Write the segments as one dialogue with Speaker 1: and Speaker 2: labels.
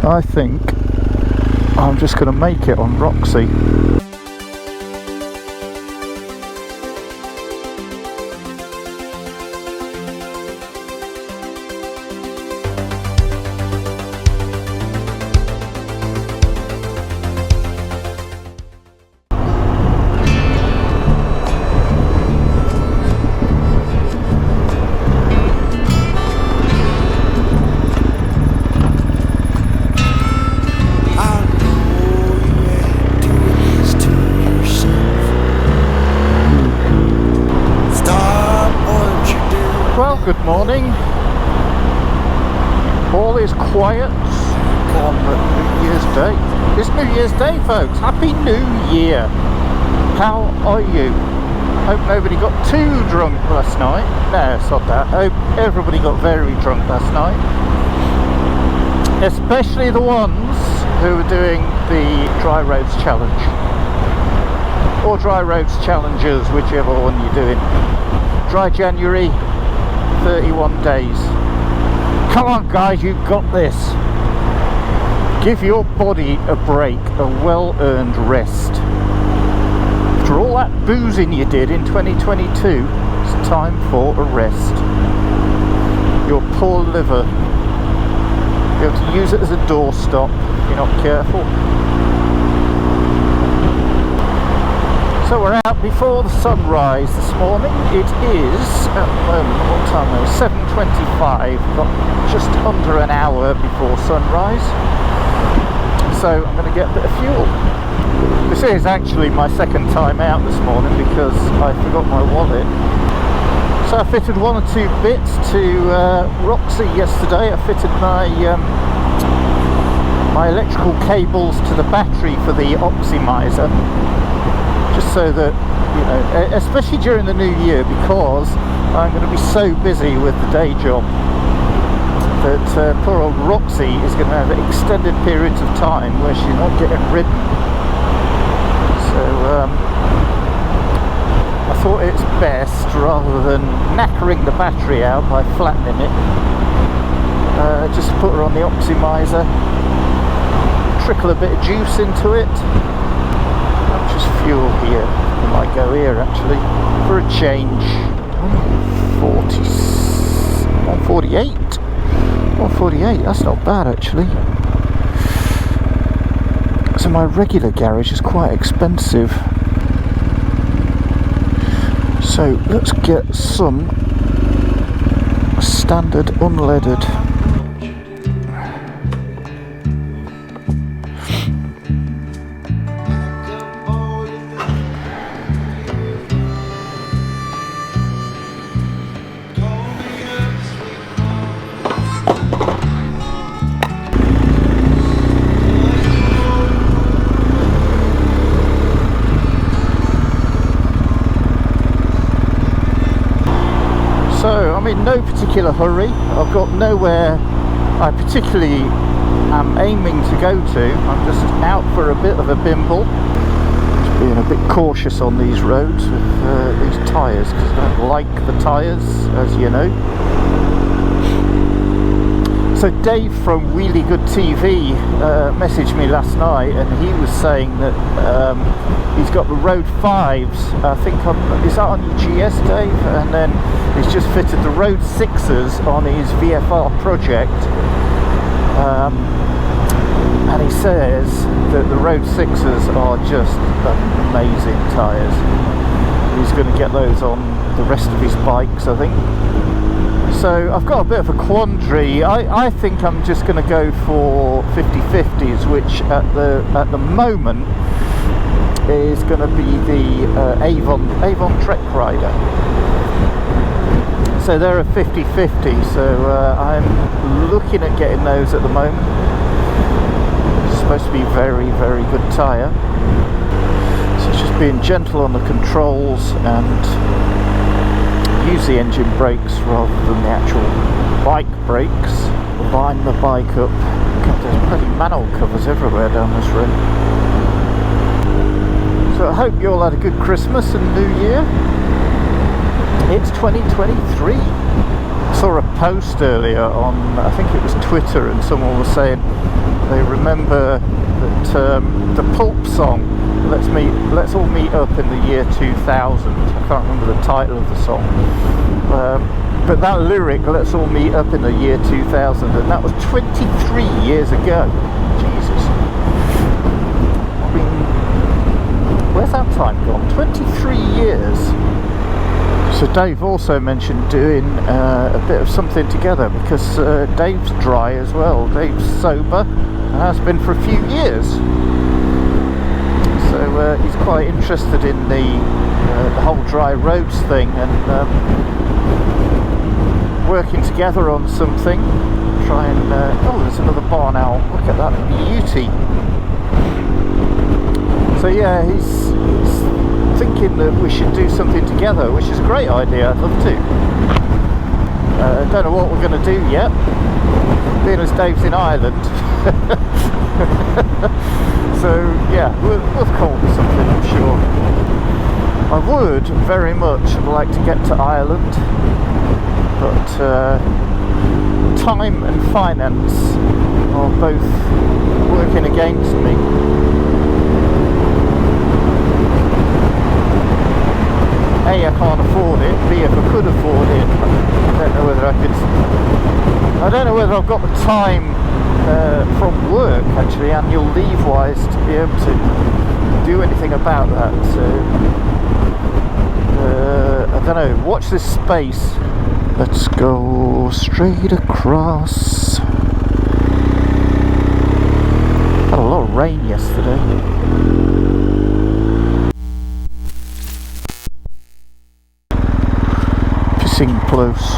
Speaker 1: I think I'm just going to make it on Roxy. Well, good morning. All is quiet on New Year's Day. It's New Year's Day, folks. Happy New Year. How are you? Hope nobody got too drunk last night. No, it's not that. Hope everybody got very drunk last night. Especially the ones who were doing the Dry Roads Challenge. Or Dry Roads Challengers, whichever one you're doing. Dry January, 31 days. Come on guys, you've got this. Give your body a break, a well-earned rest. After all that boozing you did in 2022, it's time for a rest. Your poor liver, you'll have to use it as a doorstop if you're not careful. So we're out before the sunrise this morning. It is, at the moment, what time is it? 7:25. Got just under an hour before sunrise. So I'm going to get a bit of fuel. This is actually my second time out this morning because I forgot my wallet. So I fitted one or two bits to Roxy yesterday. I fitted my my electrical cables to the battery for the oxidizer. Just so that, you know, especially during the new year, because I'm going to be so busy with the day job that poor old Roxy is going to have extended periods of time where she's not getting ridden. So I thought it's best, rather than knackering the battery out by flattening it, just put her on the oxidizer, trickle a bit of juice into it. Just fuel here. I might go here actually for a change. 148. 148. That's not bad actually. So my regular garage is quite expensive. So let's get some standard unleaded. So I'm in no particular hurry. I've got nowhere I particularly am aiming to go to. I'm just out for a bit of a bimble. Just being a bit cautious on these roads with these tyres, because I don't like the tyres, as you know. So Dave from Really Good TV messaged me last night, and he was saying that he's got the Road 5s, I think, is that on your GS, Dave? And then he's just fitted the Road 6s on his VFR project. And he says that the Road 6s are just amazing tyres. He's going to get those on the rest of his bikes, I think. So I've got a bit of a quandary. I think I'm just going to go for 50/50s, which at the moment is going to be the Avon Trek Rider. So they're a 50/50, so I'm looking at getting those at the moment. It's supposed to be very, very good tyre. So it's just being gentle on the controls and use the engine brakes rather than the actual bike brakes. Line the bike up. God, there's bloody manhole covers everywhere down this road. So I hope you all had a good Christmas and New Year. It's 2023. I saw a post earlier on, I think it was Twitter, and someone was saying, they remember that the Pulp song, Let's All Meet Up in the Year 2000. I can't remember the title of the song. But that lyric, Let's All Meet Up in the Year 2000, and that was 23 years ago. Jesus. I mean, where's that time gone? 23 years. So Dave also mentioned doing a bit of something together, because Dave's dry as well. Dave's sober and has been for a few years. So he's quite interested in the whole dry roads thing, and working together on something. Try and oh, there's another barn owl. Look at that beauty. So yeah, he's thinking that we should do something together, which is a great idea. I'd love to. Don't know what we're going to do yet, being as Dave's in Ireland. So yeah, we'll come up with something, I'm sure. I would very much like to get to Ireland, but time and finance are both working against me. A, I can't afford it. B, if I could afford it, I don't know whether I could. I don't know whether I've got the time from work, actually, annual leave wise, to be able to do anything about that. So I don't know. Watch this space. Let's go straight across. Had a lot of rain yesterday. Close.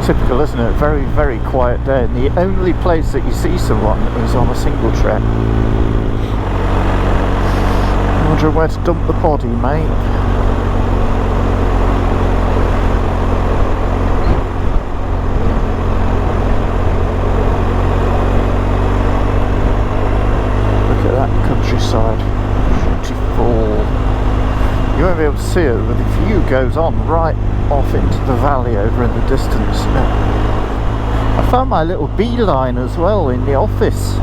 Speaker 1: Typical, isn't it? Very, very quiet day, and the only place that you see someone is on a single track. Wondering where to dump the body, mate. Countryside, beautiful. You won't be able to see it, but the view goes on right off into the valley over in the distance. I found my little beeline as well in the office, so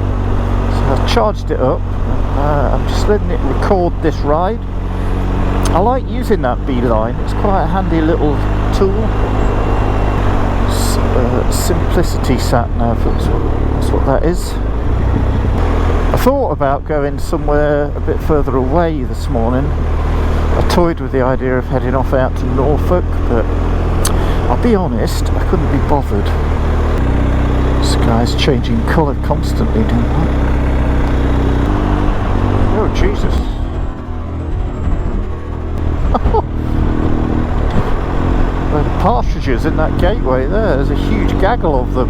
Speaker 1: I've charged it up. I'm just letting it record this ride. I like using that beeline, it's quite a handy little tool. Simplicity sat nav, that's what that is. I thought about going somewhere a bit further away this morning. I toyed with the idea of heading off out to Norfolk, but I'll be honest, I couldn't be bothered. The sky's changing colour constantly, don't it? Oh, Jesus. The partridges in that gateway there, there's a huge gaggle of them.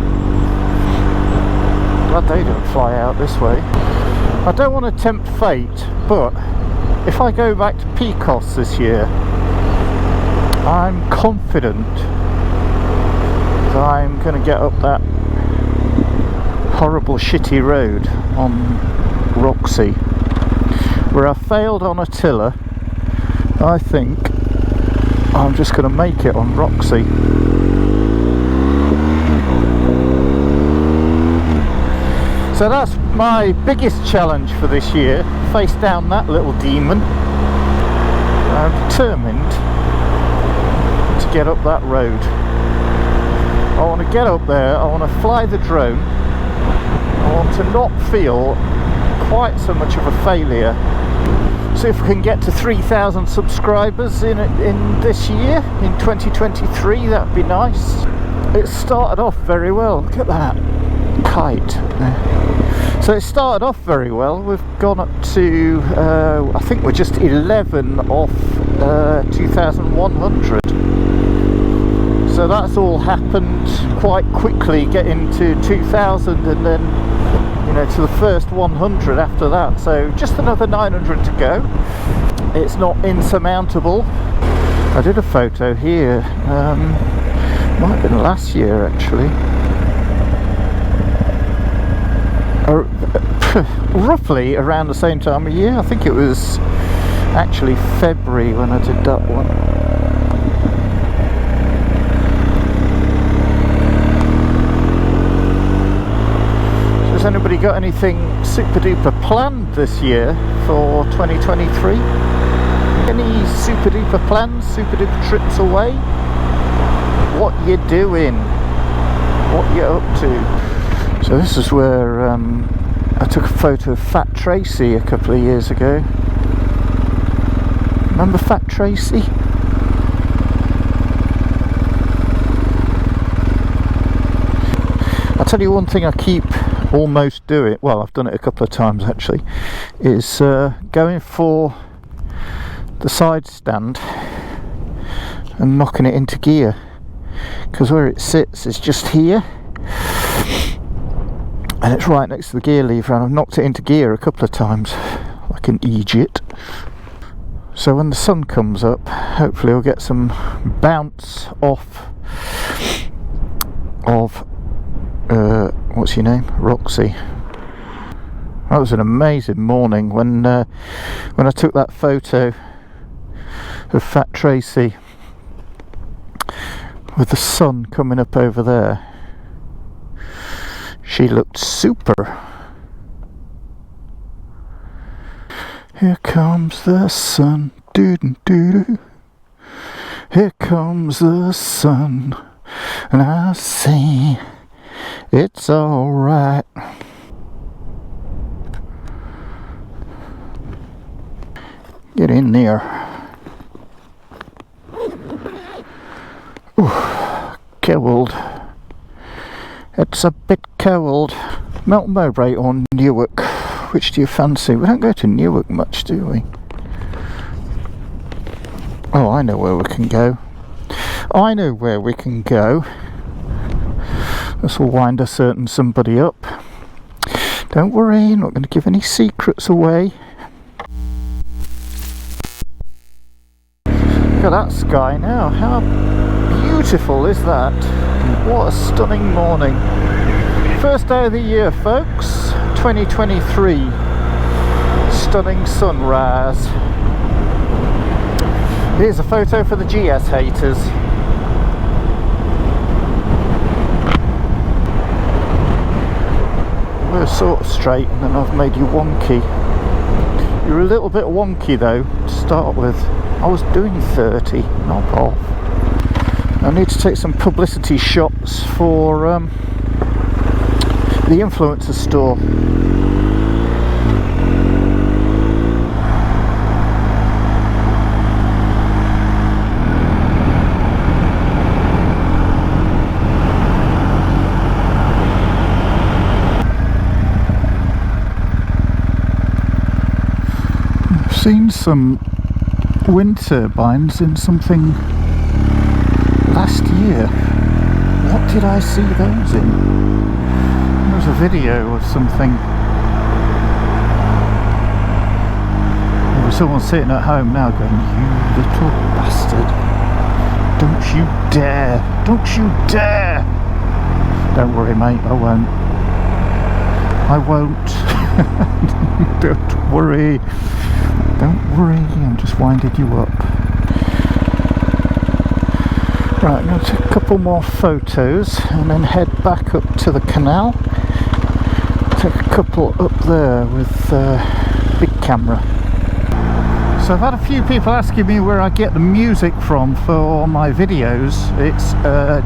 Speaker 1: Glad they don't fly out this way. I don't want to tempt fate, but if I go back to Pecos this year, I'm confident that I'm going to get up that horrible shitty road on Roxy, where I failed on Attila. I think I'm just going to make it on Roxy. So that's my biggest challenge for this year, face down that little demon. I'm determined to get up that road. I want to get up there, I want to fly the drone, I want to not feel quite so much of a failure. See if we can get to 3,000 subscribers in this year, in 2023, that'd be nice. It started off very well, look at that kite. So it started off very well. We've gone up to I think we're just 11 off 2,100. So that's all happened quite quickly, getting to 2,000 and then, you know, to the first 100 after that. So just another 900 to go. It's not insurmountable. I did a photo here, might have been last year actually. Roughly around the same time of year. I think it was actually February when I did that one. Anybody got anything super duper planned this year for 2023? Any super duper plans, super duper trips away? What you doing? What you up to? So this is where I took a photo of Fat Tracy a couple of years ago. Remember Fat Tracy? I'll tell you one thing I keep almost doing, well I've done it a couple of times actually, is going for the side stand and knocking it into gear, because where it sits is just here and it's right next to the gear lever, and I've knocked it into gear a couple of times like an idiot. So when the sun comes up, hopefully we'll get some bounce off of what's your name? Roxy. That was an amazing morning when I took that photo of Fat Tracy with the sun coming up over there. She looked super. Here comes the sun, doo-doo-doo-doo. Here comes the sun, and I say it's alright. Get in there. Ooh, cold. It's a bit cold. Melton Mowbray or Newark? Which do you fancy? We don't go to Newark much, do we? Oh, I know where we can go. I know where we can go. This will wind a certain somebody up. Don't worry, I'm not going to give any secrets away. Look at that sky now. How beautiful is that? What a stunning morning. First day of the year, folks. 2023. Stunning sunrise. Here's a photo for the GS haters. We're sort of straight and then I've made you wonky. You're a little bit wonky though to start with. I was doing 30, knock off. I need to take some publicity shots for the influencer store. I've seen some wind turbines in something last year. What did I see those in? There was a video of something. There was someone sitting at home now going, "You little bastard. Don't you dare. Don't you dare." Don't worry, mate, I won't. I won't. Don't worry. Don't worry, I'm just winding you up. Right, I'm going to take a couple more photos and then head back up to the canal. Take a couple up there with big camera. So I've had a few people asking me where I get the music from for my videos. It's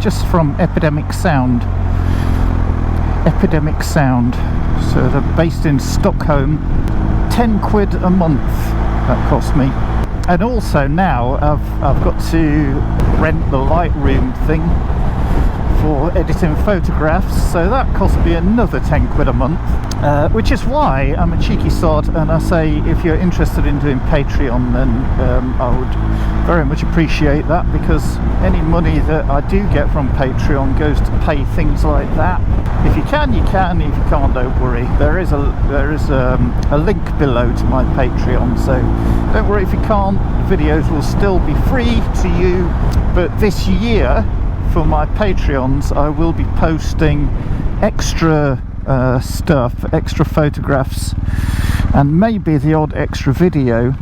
Speaker 1: just from Epidemic Sound. Epidemic Sound. So they're based in Stockholm. 10 quid a month that cost me. And also now I've got to rent the Lightroom thing for editing photographs, so that cost me another 10 quid a month, which is why I'm a cheeky sod and I say if you're interested in doing Patreon, then I would very much appreciate that, because any money that I do get from Patreon goes to pay things like that. If you can, you can. If you can't, don't worry. There is a link below to my Patreon, so don't worry if you can't. Videos will still be free to you. But this year, for my Patreons, I will be posting extra stuff, extra photographs, and maybe the odd extra video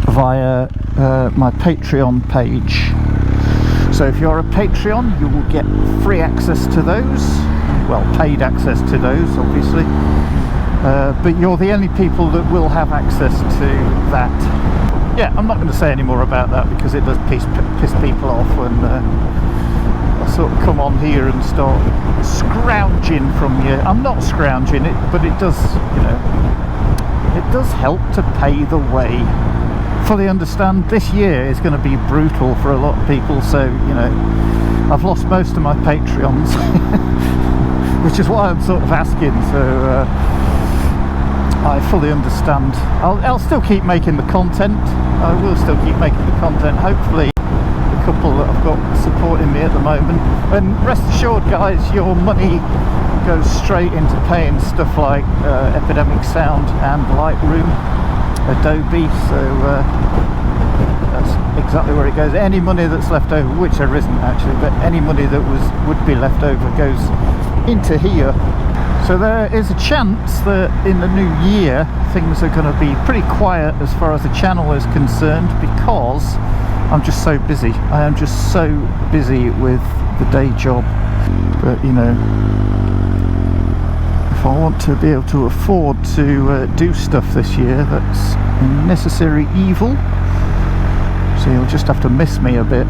Speaker 1: via my Patreon page. So if you're a Patreon, you will get free access to those. well, paid access to those, obviously. But you're the only people that will have access to that. Yeah, I'm not going to say any more about that because it does piss people off when I sort of come on here and start scrounging from you. I'm not scrounging it, but it does, you know, it does help to pay the way. Fully understand this year is going to be brutal for a lot of people, so, you know, I've lost most of my Patreons, which is why I'm sort of asking, so I fully understand. I'll still keep making the content. I will still keep making the content. Hopefully the couple that I've got supporting me at the moment. And rest assured, guys, your money goes straight into paying stuff like Epidemic Sound and Lightroom, Adobe. So that's exactly where it goes. Any money that's left over, which there isn't actually, but any money that would be left over goes into here. So there is a chance that in the new year things are going to be pretty quiet as far as the channel is concerned, because I'm just so busy. I am just so busy with the day job. But, you know, if I want to be able to afford to do stuff this year, that's a necessary evil. So you'll just have to miss me a bit.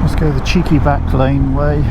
Speaker 1: Let's go the cheeky back lane way.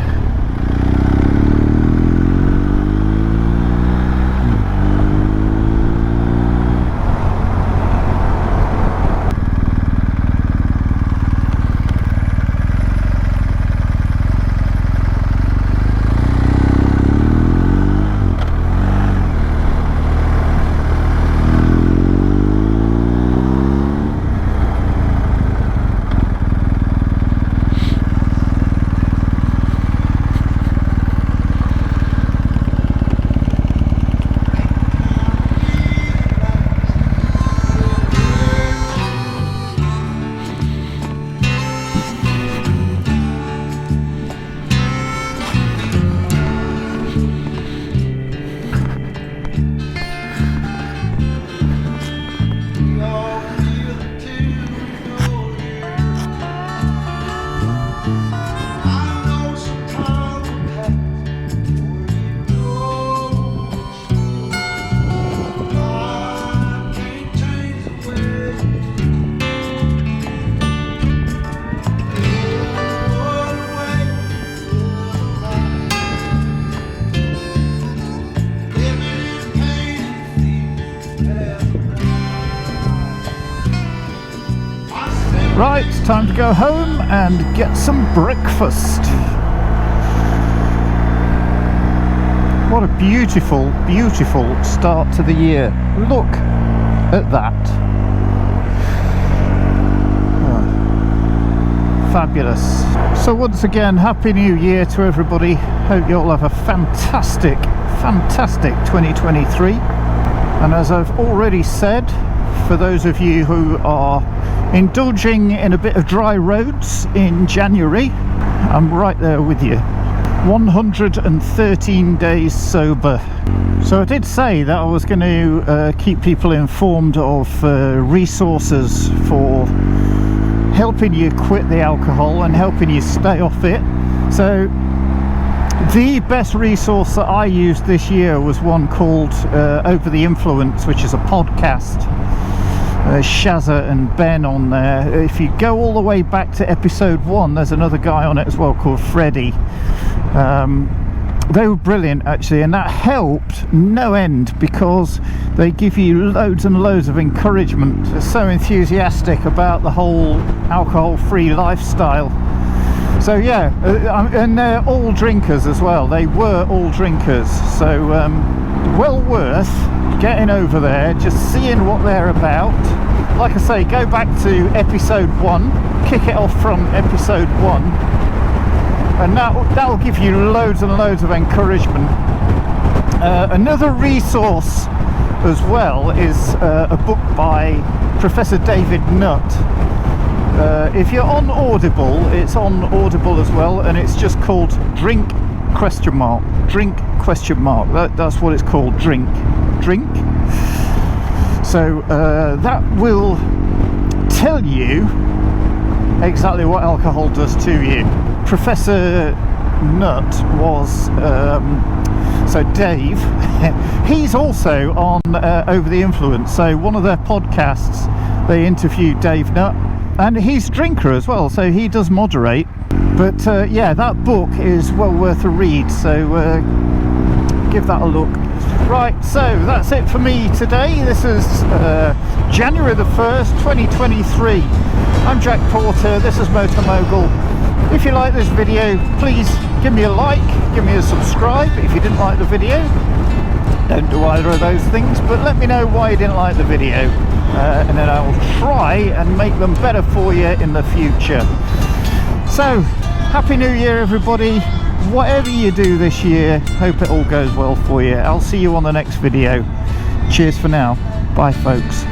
Speaker 1: Right, it's time to go home and get some breakfast. What a beautiful, beautiful start to the year. Look at that. Oh, fabulous. So once again, Happy New Year to everybody. Hope you all have a fantastic, fantastic 2023. And as I've already said, for those of you who are indulging in a bit of dry roads in January, I'm right there with you. 113 days sober. So I did say that I was going to keep people informed of resources for helping you quit the alcohol and helping you stay off it. So the best resource that I used this year was one called Over the Influence, which is a podcast. Shazza and Ben on there. If you go all the way back to episode 1, there's another guy on it as well called Freddie. They were brilliant actually, and that helped no end because they give you loads and loads of encouragement. They're so enthusiastic about the whole alcohol-free lifestyle. So yeah, and they're all drinkers as well. They were all drinkers, so well worth getting over there, just seeing what they're about. Like I say, go back to episode 1, kick it off from episode 1, and that'll give you loads and loads of encouragement. Another resource as well is a book by Professor David Nutt. If you're on Audible, it's on Audible as well, and it's just called Drink ? Drink ? That's what it's called. Drink. So that will tell you exactly what alcohol does to you. Professor Nut was, so Dave, he's also on Over the Influence. So one of their podcasts, they interviewed Dave Nutt, and he's a drinker as well, so he does moderate. But yeah, that book is well worth a read, so give that a look. Right, so that's it for me today. This is January the 1st, 2023. I'm Jack Porter, this is Motor Mogul. If you like this video, please give me a like, give me a subscribe. If you didn't like the video, don't do either of those things, but let me know why you didn't like the video, and then I will try and make them better for you in the future. So, Happy New Year everybody. Whatever you do this year, hope it all goes well for you. I'll see you on the next video. Cheers for now. Bye folks.